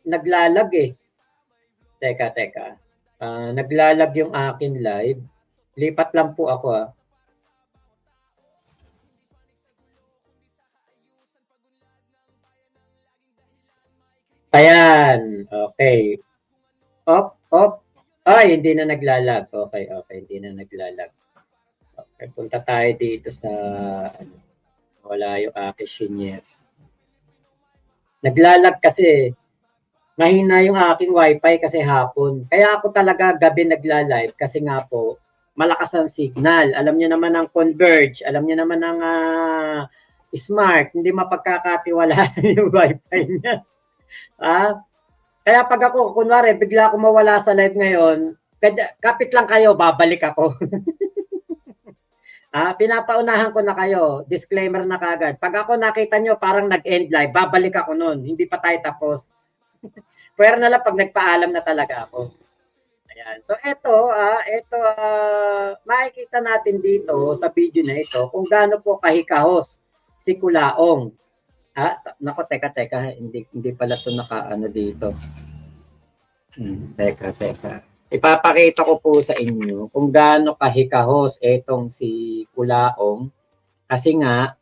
naglalag eh. Teka. Naglalag yung akin live. Lipat lang po ako ah. Ayan. Okay. Off. Ay, hindi na naglalag. Okay. Hindi na naglalag. Okay, punta tayo dito sa wala yung aking shinyer. Naglalag kasi mahina yung aking wifi kasi hapon. Kaya ako talaga gabi nagla-live kasi nga po malakas ang signal. Alam niyo naman ang Converge, alam niyo naman ang Smart, hindi mapagkakatiwalaan yung wifi niya. Kaya pag ako, kunwari, bigla ako mawala sa live ngayon, kapit lang kayo, babalik ako. Pinapaunahan ko na kayo, disclaimer na kagad. Pag ako nakita nyo parang nag-end live, babalik ako nun, hindi pa tayo tapos. Pwera na lang pag nagpaalam na talaga ako. Ayan. So ito makikita natin dito sa video na ito kung gaano po kahikahos si Kulaong. Nako, teka, hindi pala ito nakaano dito. Teka. Ipapakita ko po sa inyo kung gaano kahikahos etong si Kulaong. Kasi nga,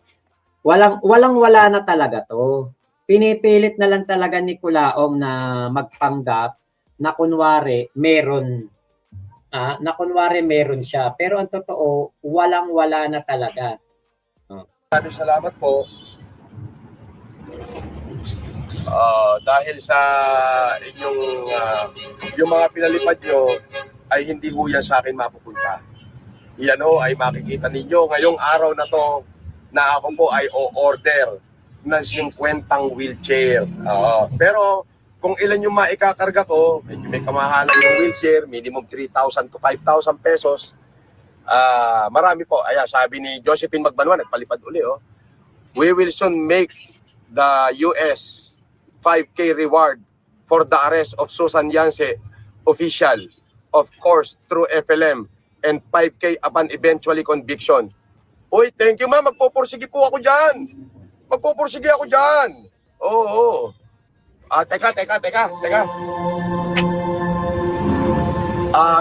wala na talaga to. Pinipilit na lang talaga ni Kulaong na magpanggap na kunwari meron siya. Pero ang totoo, wala na talaga. Salamat po. Dahil sa inyong yung mga pinalipad nyo ay hindi ho yan sa akin mapupunta. Yan ho ay makikita ninyo ngayong araw na to na ako po ay o-order ng 50 wheelchair. Pero kung ilan yung maikakarga ko, medyo may kamahalan yung wheelchair, minimum 3,000 to 5,000 pesos. Marami po. Sabi ni Josephine Magbanwa, nagpalipad uli. We will soon make the US 5K reward for the arrest of Susan Yance, official, of course, through FLM, and 5K upon eventually conviction. Uy, thank you ma'am, magpupursige po ako dyan. Magpupursige ako dyan. Oo. Teka.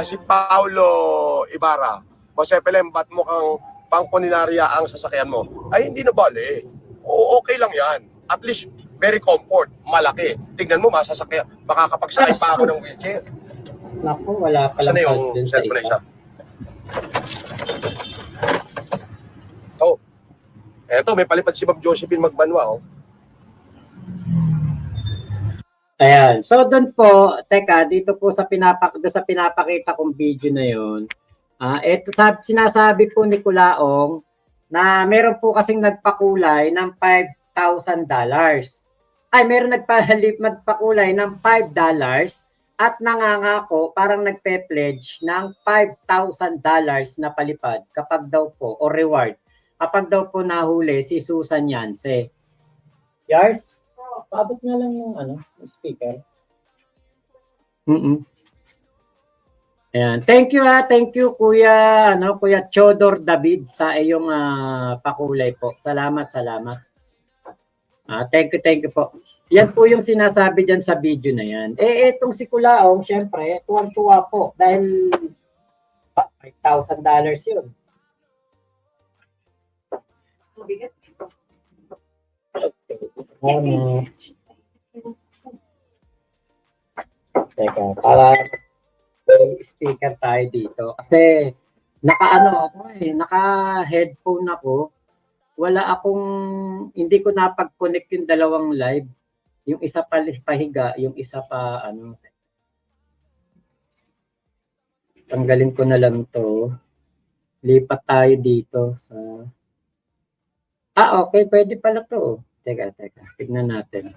Si Paulo Ibarra, Jose Pelem, ba't mukhang pangpuninarya ang sasakyan mo? Ay, hindi na bale. Okay lang yan. At least, very comfort, malaki. Tignan mo, masasakyan. Makakapagsakay pa ako ng wheelchair. Naku, wala palang sauce dun sa isa. Eto, may palipad si Bob Josephine Magbanwa. Ayan. So, doon po, teka, dito po sa pinapakita kong video na yun, ito, sinasabi po ni Kulaong na meron po kasing nagpakulay ng $5,000. Ay, meron nagpakulay ng $5 at nangangako, parang nagpe-pledge ng $5,000 na palipad kapag daw po, o reward, kapag daw po nahuli si Susan Yance. Yars? Paabot nga lang yung speaker. Ayan. Thank you Kuya Chodor David sa iyong pakulay po. Salamat. Thank you po. Yan po yung sinasabi diyan sa video na yan. Etong si Kulaong, syempre, tuwang-tuwa po dahil $5,000 yun. Teka, para speaker tayo dito. Kasi naka-headphone ako. Hindi ko napag-connect yung dalawang live. Yung isa pa pahiga, yung isa pa tanggalin ko na lang to. Lipat tayo dito sa okay, pwede pala to. Teka. Tignan natin.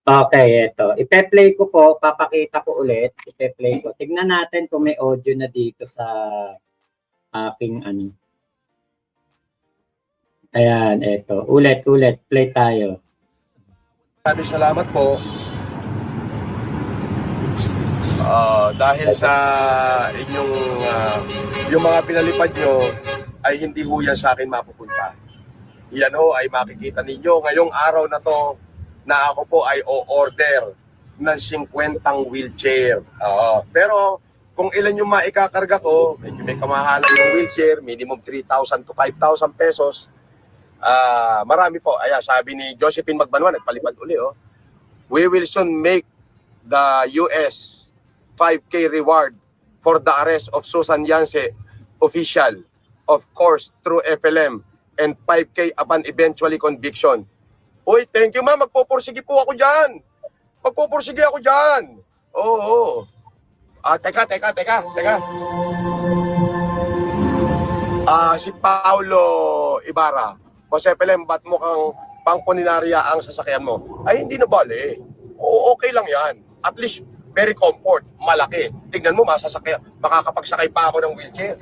Okay, ito. Ipe-play ko po. Papakita ko ulit. Ipe-play ko. Tignan natin kung may audio na dito sa aking Ayan, ito. Ulit. Play tayo. Salamat po. Dahil sa inyong yung mga pinalipad nyo ay hindi ho yan sa akin mapupunta. Yan ho ay makikita ninyo ngayong araw na to na ako po ay o-order ng 50 wheelchair. Pero kung ilan yung maikakarga ko, medyo may kamahalan yung wheelchair, minimum 3,000 to 5,000 pesos. Marami po. Sabi ni Josephine Magbanwa, nagpalipad uli. We will soon make the US 5K reward for the arrest of Susan Yance official, of course, through FLM, and 5K upon eventually conviction. Uy, thank you ma'am. Magpupursige po ako dyan. Magpupursige ako dyan. Oo. Teka. Si Paulo Ibarra. Jose Pelem, ba't mukhang pangpuninarya ang sasakyan mo? Ay, hindi na bale. Oo, okay lang yan. At least, very comfort. Malaki. Tignan mo, masasakyan. Makakapagsakay pa ako ng wheelchair.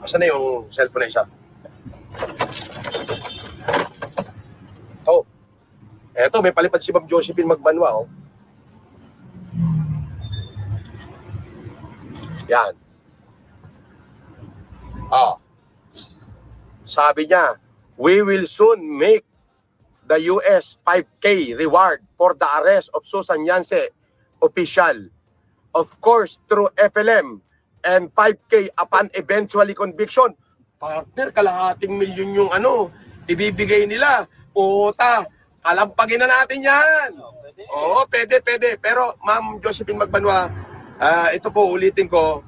Asan na yung cellphone na isa? Eto, may palipad si Ma'am Josephine Magbanwa, Yan. Sabi niya, we will soon make the US 5K reward for the arrest of Susan Yance official. Of course, through FLM and 5K upon eventually conviction. Partner, kalahating milyon yung ibibigay nila. Puta, kalampagin na natin yan. Oo, pwede. Pero, Ma'am Josephine Magbanwa, ito po, ulitin ko,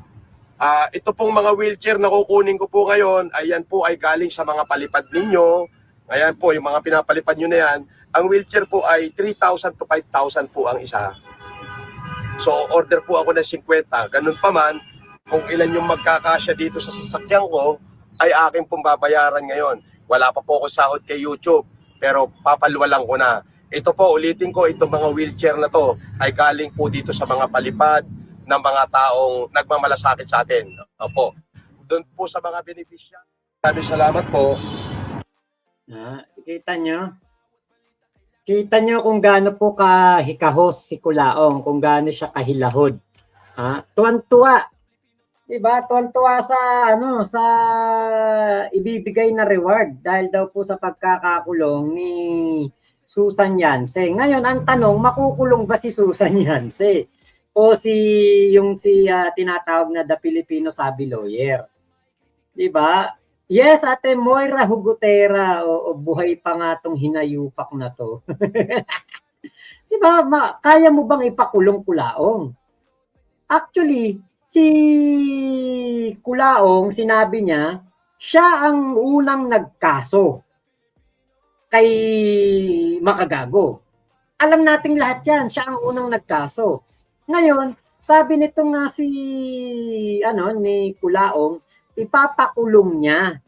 ito pong mga wheelchair na kukunin ko po ngayon, ayan po ay galing sa mga palipad ninyo. Ayan po, yung mga pinapalipad nyo na yan. Ang wheelchair po ay 3,000 to 5,000 po ang isa. So, order po ako ng 50. Ganun pa man, kung ilan yung magkakasya dito sa sasakyan ko, ay akin pong babayaran ngayon. Wala pa po ako sahod kay YouTube, pero papalwalang ko na. Ito po, ulitin ko, itong mga wheelchair na to ay galing po dito sa mga palipad ng mga taong nagmamalasakit sa atin. Opo. Doon po sa mga benepisya. Salamat po. Kita nyo kung gaano po kahikahos si Kulaong, kung gaano siya kahilahod. Tuwan-tuwa. Diba? Tuwan-tuwa sa ibibigay na reward dahil daw po sa pagkakakulong ni Susan Yance. Ngayon, ang tanong, makukulong ba si Susan Yance? O tinatawag na The Filipino Sabi Lawyer? Diba? Yes, Ate Moira Hugutera, o buhay pa nga tong hinayupak na to. Diba? Kaya mo bang ipakulong Kulaong? Actually, si Kulaong, sinabi niya, siya ang unang nagkaso kay Makagago. Alam nating lahat yan, siya ang unang nagkaso. Ngayon, sabi nito nga ni Kulaong, ipapakulong niya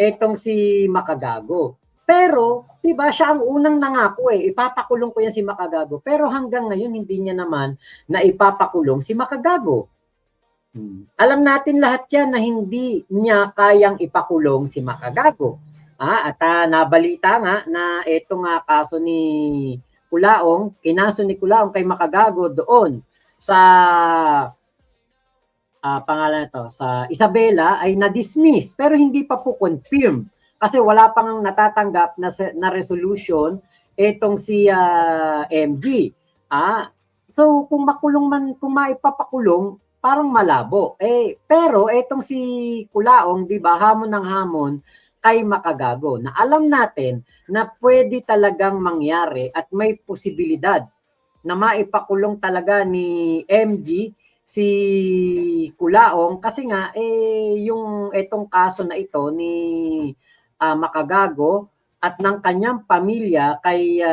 etong si Makagago. Pero, diba, siya ang unang nangako ipapakulong ko yan si Makagago. Pero hanggang ngayon, hindi niya naman na ipapakulong si Makagago. Alam natin lahat yan na hindi niya kayang ipakulong si Makagago. At nabalita nga na etong kaso ni Kulaong, kinaso ni Kulaong kay Makagago doon sa pangalan ito, sa Isabela ay na-dismiss pero hindi pa po confirm kasi wala pang natatanggap na resolution etong si MG. So kung maipapakulong, parang malabo. Pero etong si Kulaong, 'di ba, hamon ng hamon kay Makagago na alam natin na pwede talagang mangyari at may posibilidad na maipakulong talaga ni MG si Kulaong kasi nga yung etong kaso na ito ni Makagago at ng kanyang pamilya kay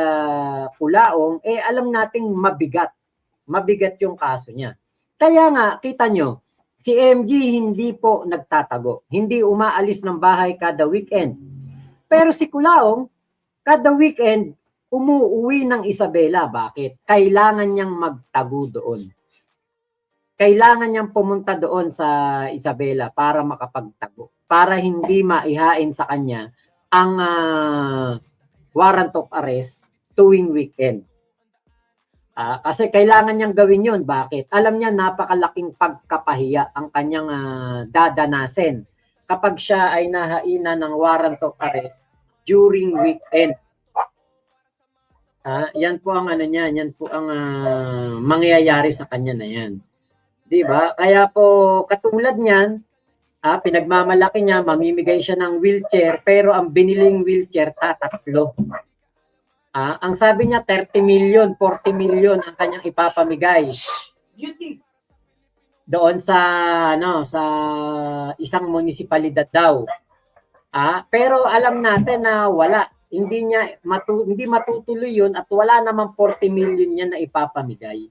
Kulaong alam nating mabigat yung kaso niya. Kaya nga kita nyo, si MG hindi po nagtatago, hindi umaalis ng bahay kada weekend. Pero si Kulaong kada weekend umuwi ng Isabela. Bakit? Kailangan niyang magtago doon. Kailangan niyang pumunta doon sa Isabela para makapagtago. Para hindi maihain sa kanya ang warrant of arrest tuwing weekend. Kasi kailangan niyang gawin yun. Bakit? Alam niya napakalaking pagkapahiya ang kanyang dadanasin. kapag siya ay nahaina ng warrant of arrest during weekend. Yan po ang ano niyan, yan po ang mangyayari sa kanya na yan. 'Di ba? Kaya po katulad niyan, pinagmamalaki niya, mamimigay siya ng wheelchair, pero ang biniling wheelchair tatatlo. Ang sabi niya 30 million, 40 million ang kanyang ipapamigay. Doon sa sa isang munisipalidad daw. Pero alam natin na wala, hindi matutuloy 'yun at wala namang 40 million niya na ipapamigay.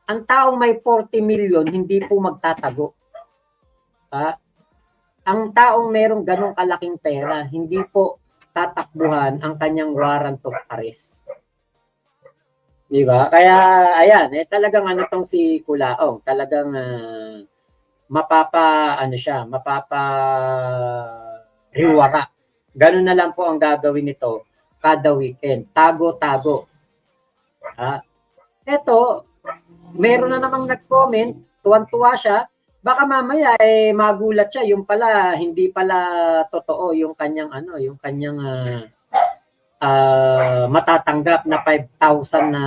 Ang taong may 40 million hindi po magtatago. Ang taong merong ganong kalaking pera, hindi po tatakbuhan ang kanyang warrant of arrest. Di ba? Kaya, ayan, talagang tong si Kulaong, talagang riwara. Ganun na lang po ang gagawin nito kada weekend. Tago-tago. Eto, meron na namang nag-comment, tuwan-tuwa siya, baka mamaya magulat siya, yung pala hindi pala totoo yung kanyang matatanggap na 5,000 na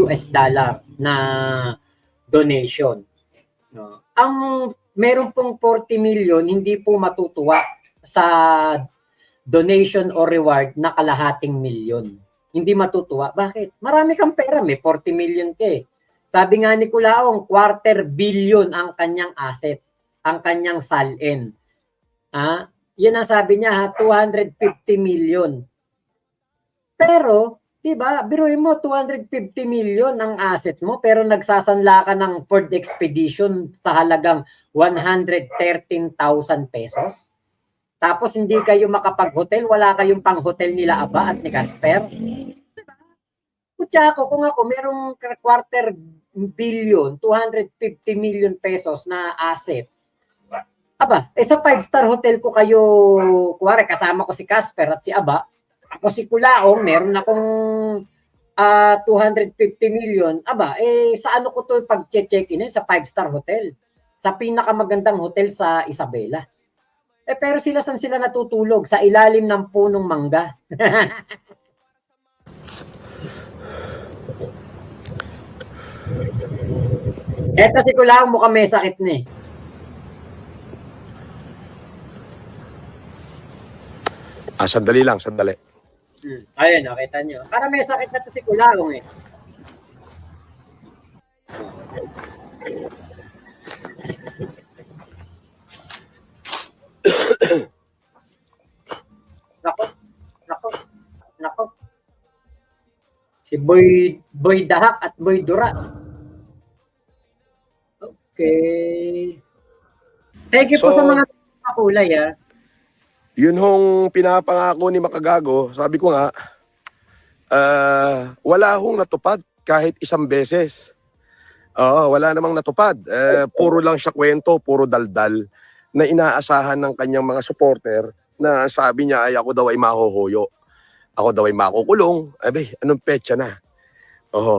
US dollar na donation. No. Ang meron pong 40 million hindi po matutuwa sa donation o reward na kalahating milyon. Hindi matutuwa. Bakit? Marami kang pera, may 40 million ka eh. Sabi nga ni Kulaong, 250 million ang kanyang asset, ang kanyang salin. Yan ang sabi niya, 250 million. Pero, di ba, biruin mo, 250 million ang assets mo, pero nagsasanla ka ng Ford Expedition sa halagang 113,000 pesos. Tapos hindi kayo makapag-hotel, wala kayong pang-hotel nila Aba at ni Casper. Kutya ako, kung ako merong 250 million pesos na asset. Sa 5-star hotel ko kayo, kuwari kasama ko si Casper at si Aba, ako si Kulaong, meron akong 250 million. Sa ano ko to pag-check-in sa 5-star hotel? Sa pinakamagandang hotel sa Isabela. Pero saan sila natutulog? Sa ilalim ng punong mangga. Eto si Kulaong mukhang may sakit na eh. Sandali lang, sandali. Ayun, nakita nyo. Para may sakit na to si Kulaong eh. Nako. Si Boy Dahak at Boy Dura. Okay. Thank you po sa mga kulay Yun hong pinapangako ni Makagago, sabi ko nga, wala hong natupad kahit isang beses. Wala namang natupad. Puro lang siya kwento, puro daldal na inaasahan ng kanyang mga supporter na sabi niya ay ako daw ay mahuhuyo. Ako daw ay makukulong. Anong petsa na?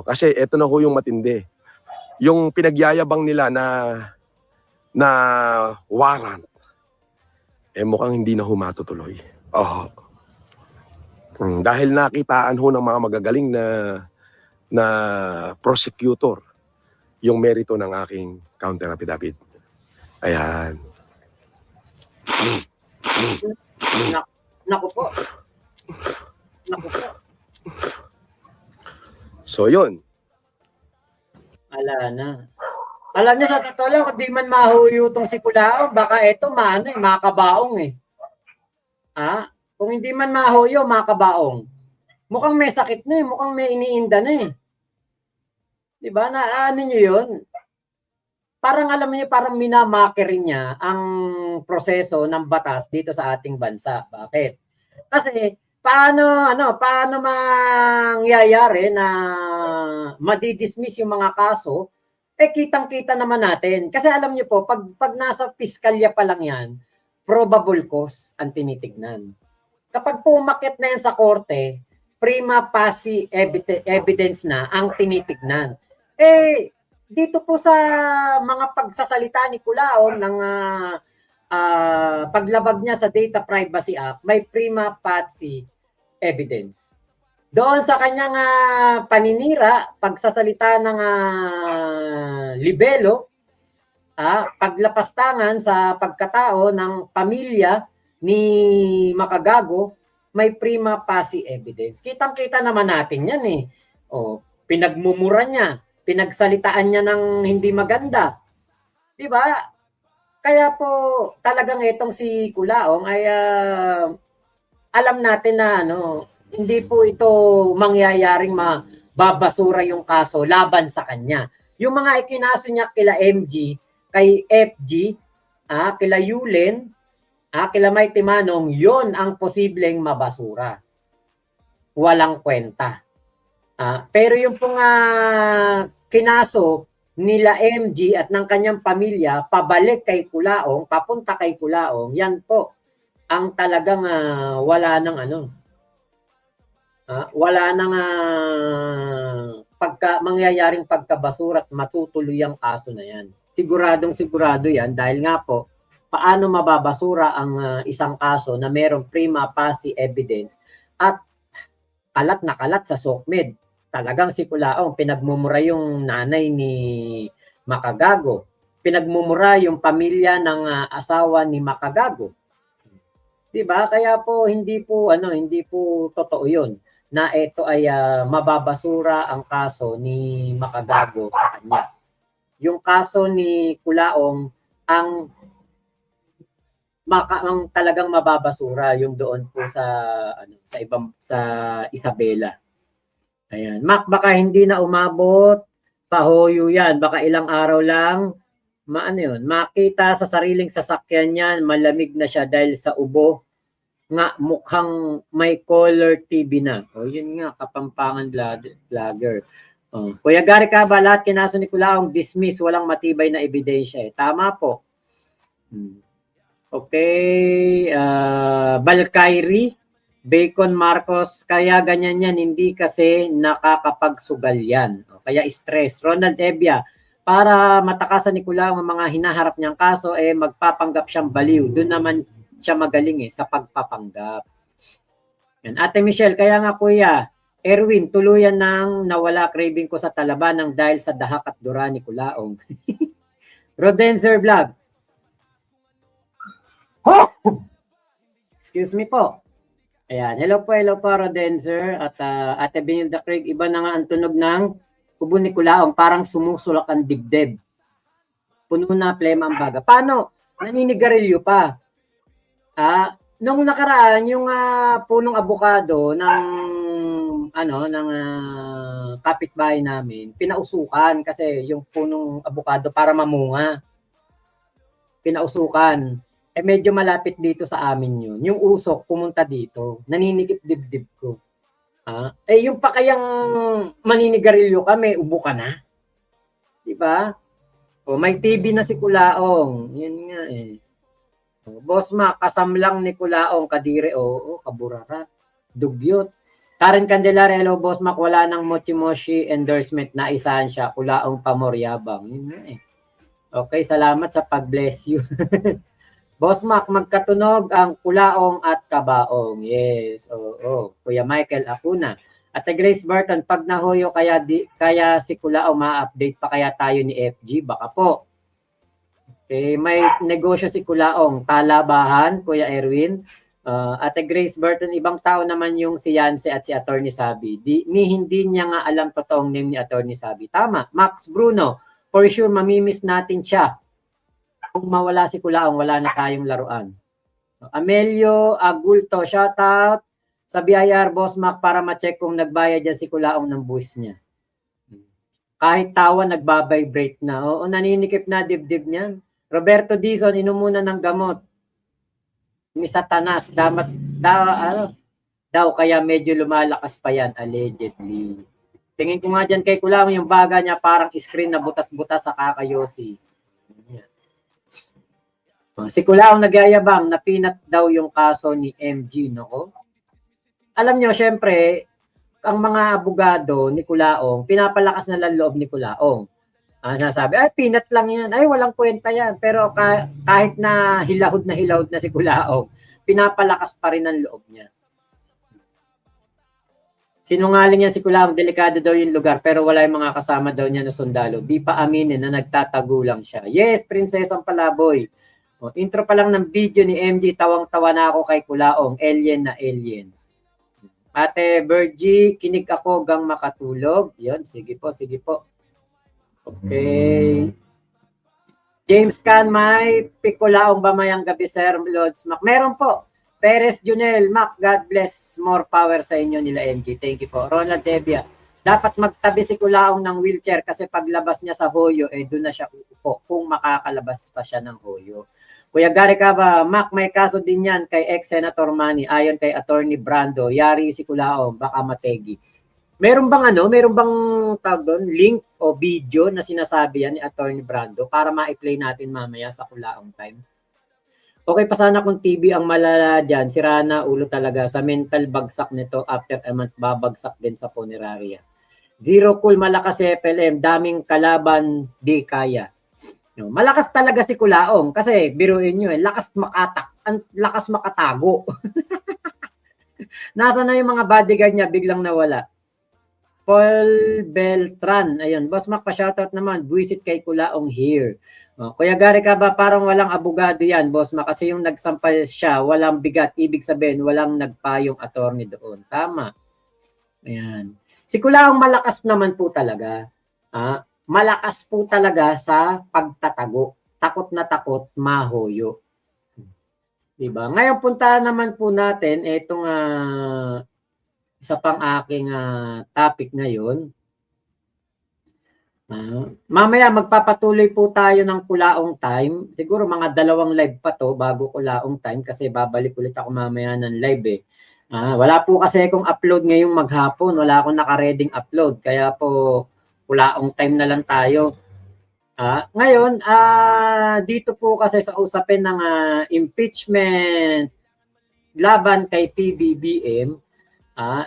Kasi eto na ho yung matindi. Yung pinagyayabang nila na warrant, mukhang hindi na humatutuloy. Dahil nakitaan ho ng mga magagaling na prosecutor yung merito ng aking counter affidavit. Ayan. Naku po. So, yun. Ala na. Alam niyo sa totoo lang, kung di man mahuyo itong si Kulaong, baka ito makabaong eh. Kung hindi man mahuyo, makabaong. Mukhang may sakit na eh, mukhang may iniinda na eh. Diba? Ano niyo yun? Parang alam niyo, parang minamakery niya ang proseso ng batas dito sa ating bansa. Bakit? Kasi, paano mangyayari na madidismiss yung mga kaso, kitang-kita naman natin. Kasi alam niyo po, pag nasa piskalya pa lang yan, probable cause ang tinitignan. Kapag pumakit na yan sa korte, prima facie evidence na ang tinitignan. Dito po sa mga pagsasalita ni Kulaong ng paglabag niya sa Data Privacy Act, may prima facie evidence. Doon sa kanyang paninira, pagsasalita ng libelo, paglapastangan sa pagkatao ng pamilya ni Makagago, may prima facie evidence. Kitang-kita naman natin yan eh. Pinagmumura niya, pinagsalitaan niya ng hindi maganda. Di ba? Kaya po talagang itong si Kulaong ay alam natin na hindi po ito mangyayaring mababasura yung kaso laban sa kanya. Yung mga ikinaso niya kila MG, kay FG, kila Yulen, kila Mighty Manong, yon ang posibleng mabasura. Walang kwenta. Pero yung pong kinaso nila MG at ng kanyang pamilya pabalik kay Kulaong, papunta kay Kulaong, yan po ang talagang wala nang wala nang mangyayaring pagkabasura at matutuloy ang kaso na yan. Siguradong sigurado yan dahil nga po paano mababasura ang isang kaso na merong prima facie evidence at kalat na kalat sa SOCMED. Talagang si Kulaong pinagmumura yung nanay ni Makagago. Pinagmumura yung pamilya ng asawa ni Makagago. 'Di ba? Kaya po hindi po totoo 'yon na ito ay mababasura ang kaso ni Makagago sa kanya. Yung kaso ni Kulaong ang talagang mababasura yung doon po sa Isabela. Ayan. Mac, baka hindi na umabot sa Hoyo yan. Baka ilang araw lang, makita sa sariling sasakyan yan, malamig na siya dahil sa ubo. Nga, mukhang may color TV na. Yun nga, Kapampangan vlogger. Kuya Gary Caba, lahat kinaso ni Kulaong dismiss, walang matibay na ebidensya. Tama po. Okay. Balkairi, Bacon Marcos, kaya ganyan yan, hindi kasi nakakapagsugal yan. Kaya stress. Ronald Evia, para matakasan ni Kulaong ang mga hinaharap niyang kaso, magpapanggap siyang baliw. Doon naman siya magaling sa pagpapanggap. Yan. Ate Michelle, kaya nga kuya, Erwin, tuluyan nang nawala craving ko sa talabanang dahil sa dahak at dura ni Kulaong. Rodenzer Vlog. Excuse me po. Ayan, hello po Rodenzer at Ate Benilda Craig, iba na nga ang tunog ng kubo ni Kulaong, parang sumusulak ang dibdib. Puno na plema ang baga. Paano? Naninigarilyo pa. Nung nakaraan, yung punong abukado ng kapitbahay namin, pinausukan kasi yung punong abukado para mamunga. Pinausukan. Medyo malapit dito sa amin yun. Yung usok, pumunta dito. Naninikip dibdib ko. Yung pa kayang maninigarilyo ka, may ubo ka na. Diba? May TV na si Kulaong. Yan nga Boss Ma, kasamlang ni Kulaong, kadire, kaburara. Dugyot. Karen Candelaria, hello Boss Ma, wala nang mochi-mochi endorsement na isahan siya. Kulaong pamoryabang. Yun nga Okay, salamat sa pag-bless you. Boss Mac, magkatunog ang Kulaong at Kabaong. Yes. Kuya Michael Acuna. At sa Grace Burton, pag nahuyo kaya si Kulaong ma-update pa kaya tayo ni FG? Baka po. Okay, may negosyo si Kulaong. Talabahan, Kuya Erwin. At sa Grace Burton, ibang tao naman yung si Yancy at si Attorney Sabi. Hindi niya nga alam totoong name ni Attorney Sabi. Tama. Max Bruno, for sure mamimiss natin siya. Kung mawala si Kulaong, wala na tayong laruan. Amelio Agulto, shoutout sa BIR Boss Mac para ma-check kung nagbayad yan si Kulaong ng buwis niya. Kahit tawa, nagbabibrate na. Naninikip na dibdib niyan. Roberto Dizon, inom muna ng gamot. Ni Satanas, daw kaya medyo lumalakas pa yan, allegedly. Tingin ko nga dyan kay Kulaong, yung baga niya parang screen na butas-butas sa kakayosi. Si Kulaong nagyayabang na pinat daw yung kaso ni MG, no? Alam nyo, syempre, ang mga abogado ni Kulaong, pinapalakas na lang loob ni Kulaong. Sinasabi, ay, peanut lang yan. Ay, walang kwenta yan. Pero kahit na hilahod na si Kulaong, pinapalakas pa rin ang loob niya. Sinungaling yan si Kulaong, delikado daw yung lugar, pero wala yung mga kasama daw niya na sundalo. Di pa aminin na nagtatago lang siya. Yes, Prinsesang Palaboy. Intro pa lang ng video ni MG, tawang-tawa na ako kay Kulaong, alien na alien. Ate Virgie, kinig ako gang makatulog. Yun, sige po, sige po. Okay. James Can, may Pikulaong ba mayang gabi, Sir Lods Mac? Meron po. Perez Junel, Mac, God bless. More power sa inyo nila MG. Thank you po. Ronald Devia, dapat magtabi si Kulaong ng wheelchair kasi paglabas niya sa hoyo, doon na siya uupo kung makakalabas pa siya ng hoyo. Kuya Gary Cava, Mac, may kaso din yan kay ex-Senator Manny. Ayon kay Attorney Brando, yari si Kulaong, baka mategi. Meron bang tawag doon, link o video na sinasabi yan ni Attorney Brando para ma-play natin mamaya sa Kulaong time? Okay pa sana kung TV ang malala dyan, sira na ulo talaga sa mental bagsak nito after a month babagsak din sa funeraria. Zero cool, malakas si FLM, daming kalaban, di kaya. No, malakas talaga si Kulaong kasi biruin nyo lakas makatago. Nasa na yung mga bodyguard niya, biglang nawala. Paul Beltran, ayun, Boss Mac, pa-shoutout naman, buwisit kay Kulaong here. Kuya Gary ka ba, parang walang abogado yan, Boss Mac, kasi yung nagsampay siya, walang bigat, ibig sabihin, walang nagpayong attorney doon. Tama. Ayan. Si Kulaong malakas naman po talaga. Malakas po talaga sa pagtatago. Takot na takot, mahoyo. Diba? Ngayon, puntahan naman po natin itong isa pang aking topic ngayon. Mamaya magpapatuloy po tayo ng Kulaong time. Siguro mga 2 live pa to bago Kulaong time kasi babalik ulit ako mamaya ng live wala po kasi akong upload ngayong maghapon. Wala akong nakareding upload. Kaya po Kulaong time na lang tayo. Ngayon, dito po kasi sa usapin ng impeachment laban kay PBBM,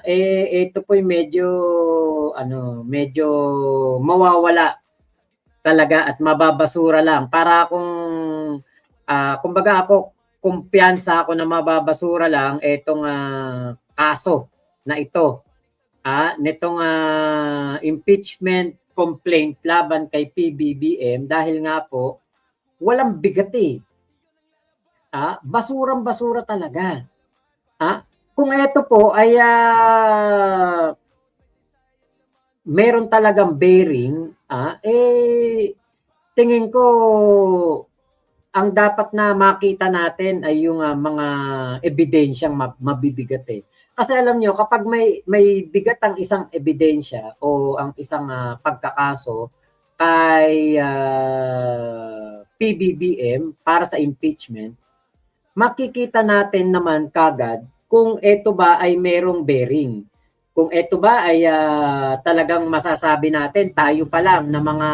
ito po medyo mawawala talaga at mababasura lang. Para kumbaga ako, kumpiyansa ako na mababasura lang itong kaso na ito. Nitong impeachment complaint laban kay PBBM dahil nga po walang bigat basurang-basura talaga. Kung ito po ay meron talagang bearing, tingin ko ang dapat na makita natin ay yung mga ebidensyang mabibigat Kasi alam nyo, kapag may bigat ang isang ebidensya o ang isang pagkakaso kay PBBM para sa impeachment, makikita natin naman kagad kung ito ba ay merong bearing. Kung ito ba ay talagang masasabi natin tayo pa lang na mga